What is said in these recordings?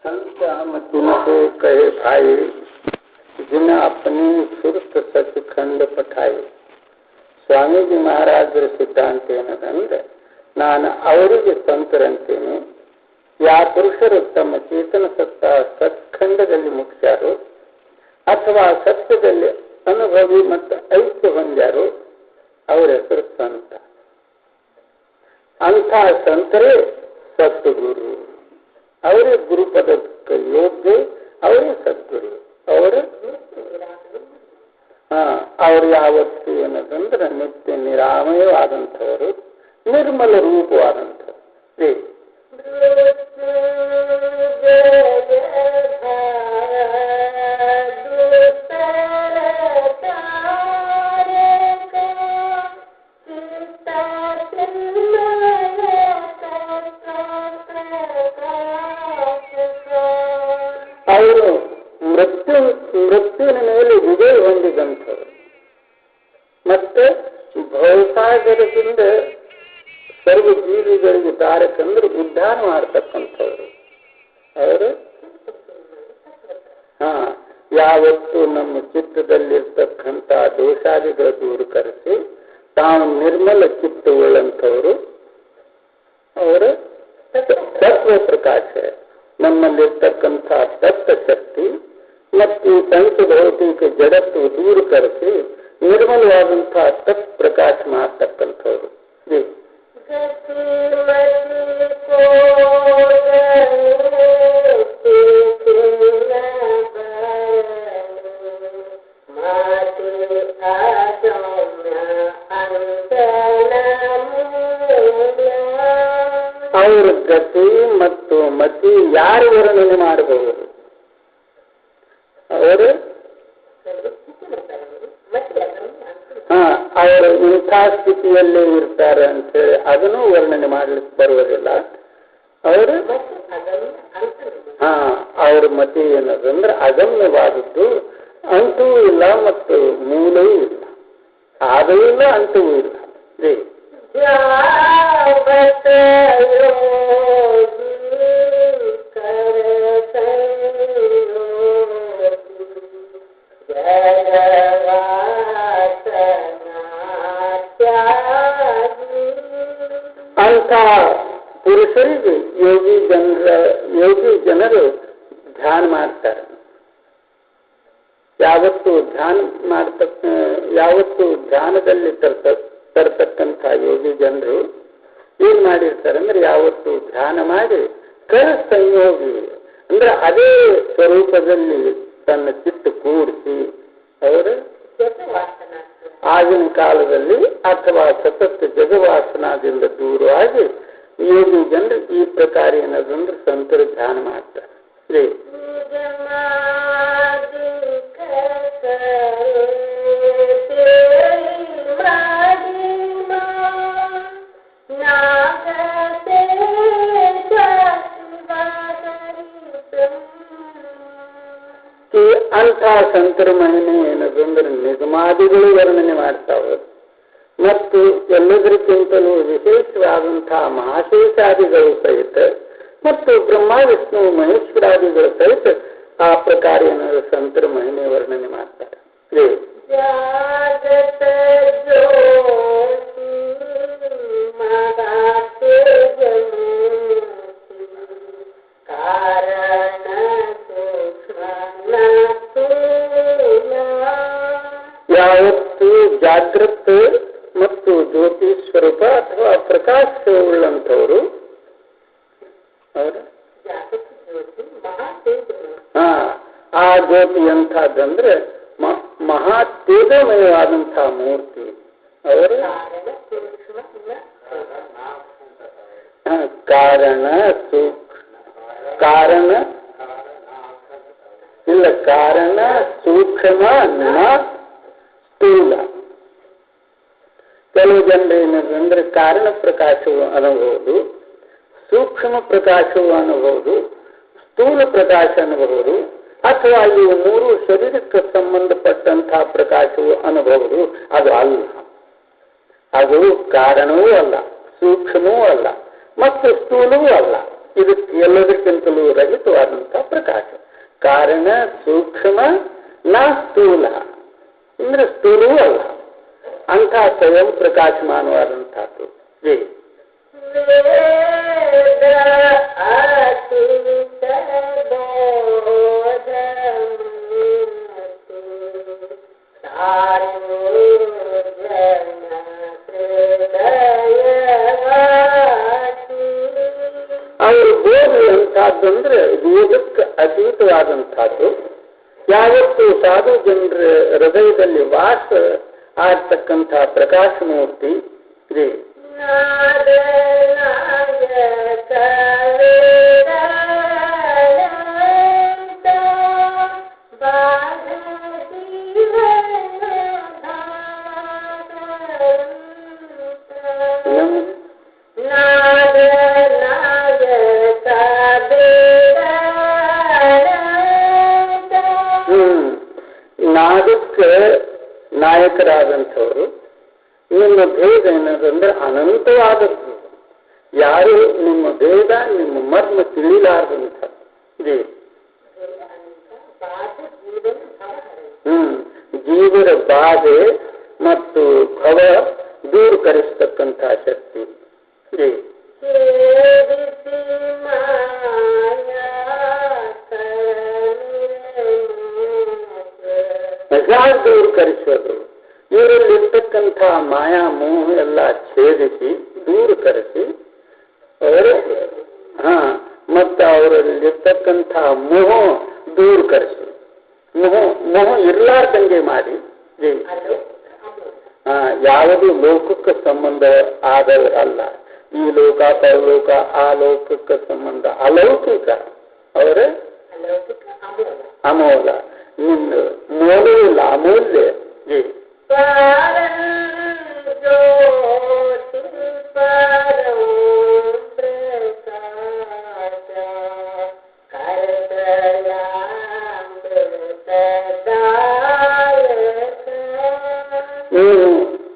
संत से कहे भाई जिन अपनी सुरत सचखंड पठाई ಸ್ವಾಮೀಜಿ ಮಹಾರಾಜರ ಸಿದ್ಧಾಂತ ಏನದಂದ್ರೆ ನಾನು ಅವರಿಗೆ ಸಂತರಂತೇನೆ ಯಾ ಪುರುಷರು ತಮ್ಮ ಚೇತನ ಸತ್ತ ಸತ್ಖಂಡದಲ್ಲಿ ಮುಖ್ಯಾರು ಅಥವಾ ಸತ್ಯದಲ್ಲಿ ಅನುಭವಿ ಮತ್ತು ಐಕ್ಯ ಹೊಂದ್ಯಾರು ಅವರ ಹೆಸರು ಸಂತ. ಅಂಥ ಸಂತರೇ ಸದ್ಗುರು, ಅವರೇ ಗುರುಪದಕ್ಕೆ ಯೋಗ್ಯ, ಅವರೇ ಸದ್ಗುರು. ಅವರು ಯಾವತ್ತು ಏನದಂದ್ರೆ ನಿತ್ಯ ನಿರಾಮಯವಾದಂಥವರು, ನಿರ್ಮಲ ರೂಪವಾದಂಥವ್ರು. ಅವರು ಮೃತ್ಯುವಿನ ಮೇಲೆ ವಿಜಯ ಹೊಂದಿದಂಥವ್ರು ಮತ್ತೆ ಭವಸಾಗರದಿಂದ ಸರ್ವ ಜೀವಿಗಳಿಗೆ ದಾರಕಂದ್ರೆ ಉದ್ಧಾರ ಮಾಡತಕ್ಕಂಥವ್ರು. ಅವರು ಯಾವತ್ತು ನಮ್ಮ ಚಿತ್ತದಲ್ಲಿರ್ತಕ್ಕಂಥ ದೋಷಾದಿಗಳ ದೂರ ಕರೆಸಿ ತಾವು ನಿರ್ಮಲ ಚಿತ್ತವುಳ್ಳಂಥವರು. ಅವರ ತತ್ವ ಪ್ರಕಾಶ, ನಮ್ಮಲ್ಲಿರ್ತಕ್ಕಂಥ ತತ್ವ ಶಕ್ತಿ ಮತ್ತು ಪಂಚಭೌತಿಕ ಜಗತ್ತು ದೂರ ಕರೆಸಿ ನಿರ್ಮಲವಾದಂತಹ ತತ್ ಪ್ರಕಾಶ ಮಾಡತಕ್ಕಂಥವ್ರು. ಅವರ ಗತಿ ಮತ್ತು ಮತಿ ಯಾರು ವರ್ಣನೆ ಮಾಡಬಹುದು? ಅವರು ಅವರು ಇಂಥ ಸ್ಥಿತಿಯಲ್ಲೇ ಇರ್ತಾರೆ ಅಂತೇಳಿ ಅದನ್ನು ವರ್ಣನೆ ಮಾಡ್ಲಿಕ್ಕೆ ಬರುವುದಿಲ್ಲ. ಅವರು ಅವ್ರ ಮತಿ ಏನದಂದ್ರೆ ಅಗಮ್ಯವಾದದ್ದು, ಅಂತೂ ಇಲ್ಲ ಮತ್ತು ಮೂಲವೂ ಇಲ್ಲ, ಆದೂ ಇಲ್ಲ ಅಂತವೂ ಇಲ್ಲ. ಅಂಥ ಪುರುಷರಿಗೆ ಯೋಗಿ ಜನರು ಧ್ಯಾನ ಮಾಡ್ತಾರೆ. ಯಾವತ್ತು ಧ್ಯಾನದಲ್ಲಿ ತರ್ತಕ್ಕಂಥ ಯೋಗಿ ಜನರು ಏನ್ ಮಾಡಿರ್ತಾರೆ ಅಂದ್ರೆ ಯಾವತ್ತು ಧ್ಯಾನ ಮಾಡಿ ಸಂಯೋಗಿ ಅಂದ್ರೆ ಅದೇ ಸ್ವರೂಪದಲ್ಲಿ ತನ್ನ ಚಿತ್ತ ಕೂಡಿಸಿ ಅವರು ಆಗಿನ ಕಾಲದಲ್ಲಿ ಅಥವಾ ಸತತ ಜಗವಾಸನದಿಂದ ದೂರವಾಗಿ ಯೋಗಿ ಜನರು ಈ ಪ್ರಕಾರ ಏನದಂದ್ರೆ ಸಂತರು ಧ್ಯಾನ ಮಾಡ್ತಾರೆ. ಅಂಥ ಸಂತರ ಮಹಿಮೆ ಏನದಂದ್ರೆ ನಿಗಮಾದಿಗಳು ವರ್ಣನೆ ಮಾಡ್ತಾವೆ ಮತ್ತು ಎಲ್ಲದಕ್ಕಿಂತಲೂ ವಿಶೇಷವಾದಂತಹ ಮಹಾಶೇಷಾದಿಗಳು ಸಹಿತ ಮತ್ತು ಬ್ರಹ್ಮ ವಿಷ್ಣು ಮಹೇಶ್ವರಾದಿಗಳು ಸಹಿತ ಆ ಪ್ರಕಾರ ಏನಾದ್ರು ಸಂತರ ಮಹಿಮೆ ವರ್ಣನೆ ಮಾಡ್ತಾರೆ. ಯಾವತ್ತು ಜಾಗೃತ ಮತ್ತು ಜ್ಯೋತಿ ಸ್ವರೂಪ ಅಥವಾ ಪ್ರಕಾಶವುಳ್ಳಂಥವರು ಅವರು ಆ ಜ್ಯೋತಿ ಎಂಥದ್ದಂದ್ರೆ ಮಹಾ ತೇಜಮಯವಾದಂತಹ ಮೂರ್ತಿ. ಅವರು ಕಾರಣ ಸೂಕ್ಷ್ಮ ಸ್ಥೂಲ. ಕೆಲವು ಜನರು ಏನಂದ್ರೆ ಕಾರಣ ಪ್ರಕಾಶವು ಅನ್ನಬಹುದು, ಸೂಕ್ಷ್ಮ ಪ್ರಕಾಶವು ಅನ್ನಬಹುದು, ಸ್ಥೂಲ ಪ್ರಕಾಶ ಅನ್ನಬಹುದು, ಅಥವಾ ಇವು ಮೂರು ಶರೀರಕ್ಕೆ ಸಂಬಂಧಪಟ್ಟಂತಹ ಪ್ರಕಾಶವು ಅನ್ನಬಹುದು. ಅದು ಅಲ್ಲ, ಅದು ಕಾರಣವೂ ಅಲ್ಲ, ಸೂಕ್ಷ್ಮವೂ ಅಲ್ಲ ಮತ್ತು ಸ್ಥೂಲವೂ ಅಲ್ಲ. ಇದಕ್ಕೆ ಎಲ್ಲದಕ್ಕಿಂತಲೂ ರಹಿತವಾದಂತಹ ಪ್ರಕಾಶ. ಕಾರಣ ಸೂಕ್ಷ್ಮ ನ ಸ್ಥೂಲ, ಅಂದ್ರೆ ಸ್ಥೂಲವೂ ಅಲ್ಲ, ಅಂಥ ಸ್ವಯಂ ಪ್ರಕಾಶಮಾನವಾದಂಥದ್ದು. ಅವರು ಬೋಧಿ ಅಂತಂದ್ರೆ ವೇದಕ್ಕೆ ಅತೀತವಾದಂಥದ್ದು. ಯಾವತ್ತು ಸಾಧು ಜನರ ಹೃದಯದಲ್ಲಿ ವಾಸ ಆಗ್ತಕ್ಕಂಥ ಪ್ರಕಾಶ ಮೂರ್ತಿ ಇದೆ. ನಾದಕ್ಕೆ ನಾಯಕರಾದಂಥವರು. ನಿಮ್ಮ ಭೇದ ಏನದಂದ್ರೆ ಅನಂತವಾದದ್ದು. ಯಾರು ನಿಮ್ಮ ಭೇದ ನಿಮ್ಮ ಮರ್ಮ ತಿಳಿಲಾರದಂಥದ್ದು. ಜೀವರ ಬಾಧೆ ಮತ್ತು ಭವ ದೂರೀಕರಿಸತಕ್ಕಂಥ ಶಕ್ತಿ. ದೂರೀಕರಿಸೋದು, ಇವರಲ್ಲಿರ್ತಕ್ಕಂಥ ಮಾಯಾ ಮೋಹ ಎಲ್ಲ ಛೇದಿಸಿ ದೂರೀಕರಿಸಿ ಅವರು ಮತ್ತು ಅವರಲ್ಲಿರ್ತಕ್ಕಂಥ ಮೋಹ ದೂರೀಕರಿಸಿ ಮೋಹ ಇರ್ಲಾರ್ದಂಗೆ ಮಾಡಿ. ಯಾವುದು ಲೋಕಕ್ಕೆ ಸಂಬಂಧ ಆದವರಲ್ಲ. ಈ ಲೋಕ ಪರಲೋಕ ಆ ಲೋಕಕ್ಕೆ ಸಂಬಂಧ ಅಲೌಕಿಕ. ಅವರ ಅಮೂಲ, ನಿನ್ನ ಮೂಲವಿಲ್ಲ, ಅಮೂಲ್ಯ. ನೀನು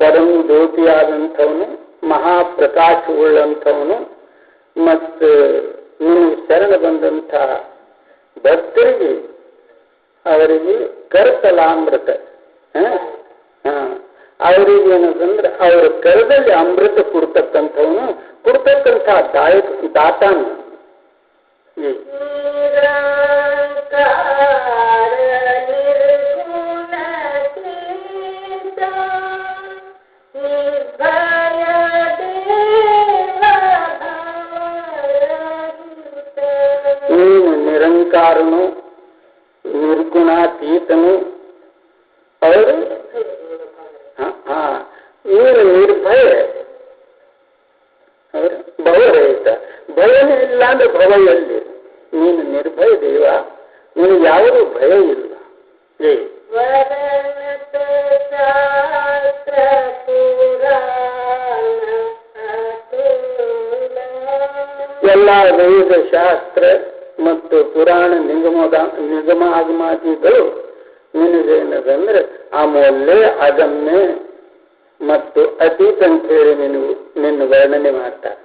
ಪರಮ ಜ್ಯೋತಿಯಾದಂಥವನು, ಮಹಾಪ್ರಕಾಶವುಳ್ಳಂಥವನು. ಮತ್ತು ನೀನು ಶರಣ ಬಂದಂಥ ಭಕ್ತರಿಗೆ ಅವರಿಗೆ ಕರತಲಾಮೃತ. ಅವರಿಗೆ ಏನದಂದ್ರೆ ಅವರ ಕರದಲ್ಲಿ ಅಮೃತ ಕೊಡ್ತಕ್ಕಂಥವನು, ಕೊಡ್ತಕ್ಕಂಥ ದಾತಾನು. ನೀನು ನಿರಂಕಾರನು, ನಿರ್ಗುಣಾತೀತನು. ಅವರು ನೀನು ನಿರ್ಭಯ, ಅವರು ಭವರಹಿತ. ಭಯವೇ ಇಲ್ಲ ಅಂದ್ರೆ ಭವ ಎಲ್ಲಿ? ನೀನು ನಿರ್ಭಯ ದೇವ, ನೀನು ಯಾವುದೂ ಭಯ ಇಲ್ಲ. ಎಲ್ಲ ವೇದ ಶಾಸ್ತ್ರ ಮತ್ತು ಪುರಾಣ ನಿಗಮಾಗಮಾದಿಗಳು ನಿನಗೇನದಂದ್ರೆ ಅಮೂಲ್ಯ, ಅದನ್ನೇ ಮತ್ತು ಅತೀತ ಅಂತ ಹೇಳಿ ನಿನ್ನ ವರ್ಣನೆ ಮಾಡ್ತಾರೆ.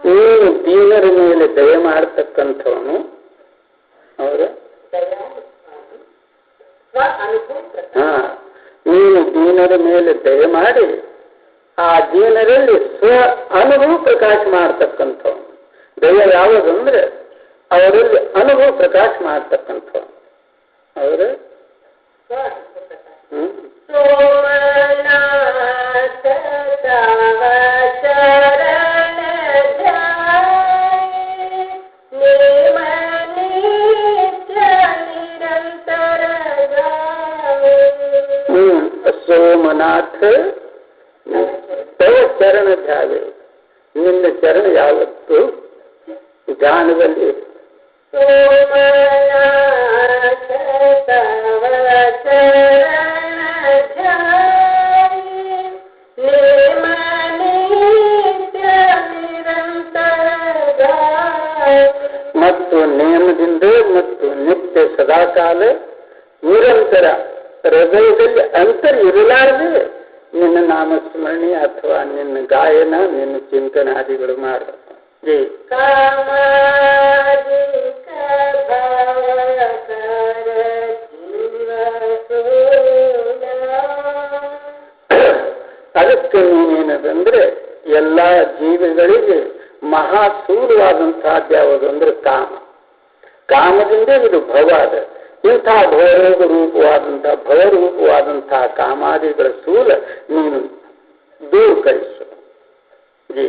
ನೀನು ದೀನರ ಮೇಲೆ ದಯ ಮಾಡತಕ್ಕಂಥವನು. ಅವರು ನೀನು ದೀನರ ಮೇಲೆ ದಯ ಮಾಡಿ ಆ ದೀನರಲ್ಲಿ ಸ್ವ ಅನುಭವ ಪ್ರಕಾಶ ಮಾಡತಕ್ಕಂಥವನು. ದಯ ಯಾವುದಂದ್ರೆ ಅವರಲ್ಲಿ ಅನುಭವ ಪ್ರಕಾಶ ಮಾಡತಕ್ಕಂಥವನು. ಅವರು ಸೋಮನಾಥ ತವ ಚರಣ ಧ್ಯಾವೆ. ನಿನ್ನ ಚರಣ ಯಾವತ್ತು ಧ್ಯಾನದಲ್ಲಿ. ಸೋಮನಾಥ ತವ ಚರಣ ಧ್ಯಾವೆ, ನಿರಂತರ ಮತ್ತು ನೇಮದಿಂದ ಮತ್ತು ನಿತ್ಯ ಸದಾಕಾಲ ನಿರಂತರ ಹೃದಯದಲ್ಲಿ ಅಂತರ ಇರಲಾರದೆ ನಿನ್ನ ನಾಮಸ್ಮರಣೆ ಅಥವಾ ನಿನ್ನ ಗಾಯನ ನಿನ್ನ ಚಿಂತನಾದಿಗಳು ಮಾಡ. ಅದಕ್ಕೆ ನೀನೇನದಂದ್ರೆ ಎಲ್ಲ ಜೀವಿಗಳಿಗೆ ಮಹಾಸೂಲವಾದಂತಹದ್ದು ಯಾವುದು ಅಂದ್ರೆ ಕಾಮ. ಕಾಮದಿಂದ ಇದು ಭವ ಅದ. ಇಂಥ ಭವರೂಪವಾದಂತಹ ಕಾಮಾದಿಗಳ ಸೂಲ ನೀನು ದೂರೀಕರಿಸು. ಜೀ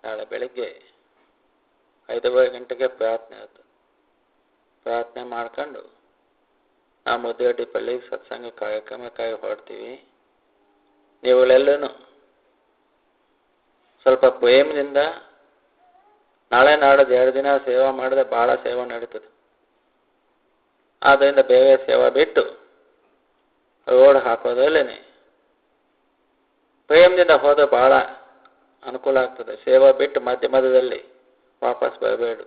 ನಾಳೆ ಬೆಳಿಗ್ಗೆ 5:30 ಗಂಟೆಗೆ ಪ್ರಾರ್ಥನೆ ಆಯ್ತು. ಪ್ರಾರ್ಥನೆ ಮಾಡ್ಕೊಂಡು ನಾವು ಮುದ್ದೇಟಿಪಲ್ಲಿ ಸತ್ಸಂಗ ಕಾರ್ಯಕ್ರಮಕ್ಕಾಗಿ ಹೊರಡ್ತೀವಿ. ನೀವುಗಳೆಲ್ಲೂ ಸ್ವಲ್ಪ ಪ್ರೇಮದಿಂದ ನಾಳೆ ನಾಡೋದು 2 ದಿನ ಸೇವಾ ಮಾಡಿದ್ರೆ ಭಾಳ ಸೇವಾ ನಡೀತದೆ. ಆದ್ದರಿಂದ ಬೇರೆ ಸೇವಾ ಬಿಟ್ಟು ರೋಡ್ ಹಾಕೋದ್ರಲ್ಲೇ ಪ್ರೇಮದಿಂದ ಹೋದ್ರೆ ಭಾಳ ಅನುಕೂಲ ಆಗ್ತದೆ. ಸೇವಾ ಬಿಟ್ಟು ಮಧ್ಯ ಮಧ್ಯದಲ್ಲಿ ವಾಪಸ್ ಬರಬೇಡು.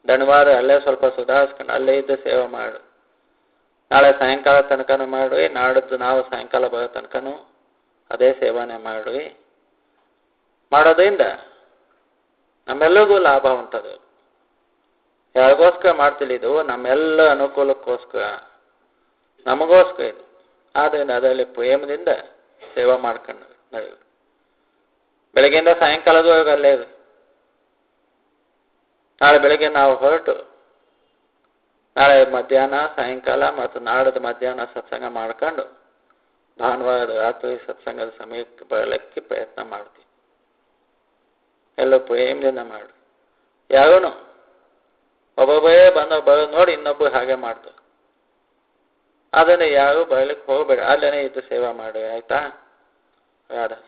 ಧನ್ಯವಾದ ಅಲ್ಲೇ ಸ್ವಲ್ಪ ಸುಧಾರಿಸ್ಕೊಂಡು ಅಲ್ಲೇ ಇದ್ದು ಸೇವೆ ಮಾಡು. ನಾಳೆ ಸಾಯಂಕಾಲ ತನಕನೂ ಮಾಡಿ, ನಾಡಿದ್ದು ನಾವು ಸಾಯಂಕಾಲ ಬರೋ ತನಕನೂ ಅದೇ ಸೇವನೆ ಮಾಡಿ. ಮಾಡೋದ್ರಿಂದ ನಮ್ಮೆಲ್ಲರಿಗೂ ಲಾಭ ಉಂಟದು. ಯಾರಿಗೋಸ್ಕರ ಮಾಡ್ತಿಲ್ಲ, ಇದು ನಮ್ಮೆಲ್ಲ ಅನುಕೂಲಕ್ಕೋಸ್ಕರ, ನಮಗೋಸ್ಕರ ಇದು. ಆದ್ದರಿಂದ ಅದರಲ್ಲಿ ಪ್ರೇಮದಿಂದ ಸೇವಾ ಮಾಡ್ಕೊಂಡು ನಡೆಯುವುದು. ಬೆಳಗ್ಗೆಯಿಂದ ಸಾಯಂಕಾಲದವರೆಗೂ ಅಲ್ಲೇ ಇದೆ. ನಾಳೆ ಬೆಳಗ್ಗೆ ನಾವು ಹೊರಟು ನಾಳೆ ಮಧ್ಯಾಹ್ನ ಸಾಯಂಕಾಲ ಮತ್ತು ನಾಡದ ಮಧ್ಯಾಹ್ನ ಸತ್ಸಂಗ ಮಾಡ್ಕೊಂಡು ಭಾನುವಾರದ ರಾತ್ರಿ ಸತ್ಸಂಗದ ಸಮಯಕ್ಕೆ ಬರಲಿಕ್ಕೆ ಪ್ರಯತ್ನ ಮಾಡ್ತೀವಿ. ಎಲ್ಲ ಪ್ರೇಮದಿಂದ ಮಾಡು. ಯಾರೂ ಒಬ್ಬೊಬ್ಬರೇ ಬರೋದು ನೋಡಿ ಇನ್ನೊಬ್ಬರು ಹಾಗೆ ಮಾಡ್ತಾರೆ. ಅದನ್ನು ಯಾರು ಬರಲಿಕ್ಕೆ ಹೋಗಬೇಡ, ಅಲ್ಲೇ ಇದ್ದು ಸೇವಾ ಮಾಡಿ. ಆಯ್ತಾ? ರಾಧಾ.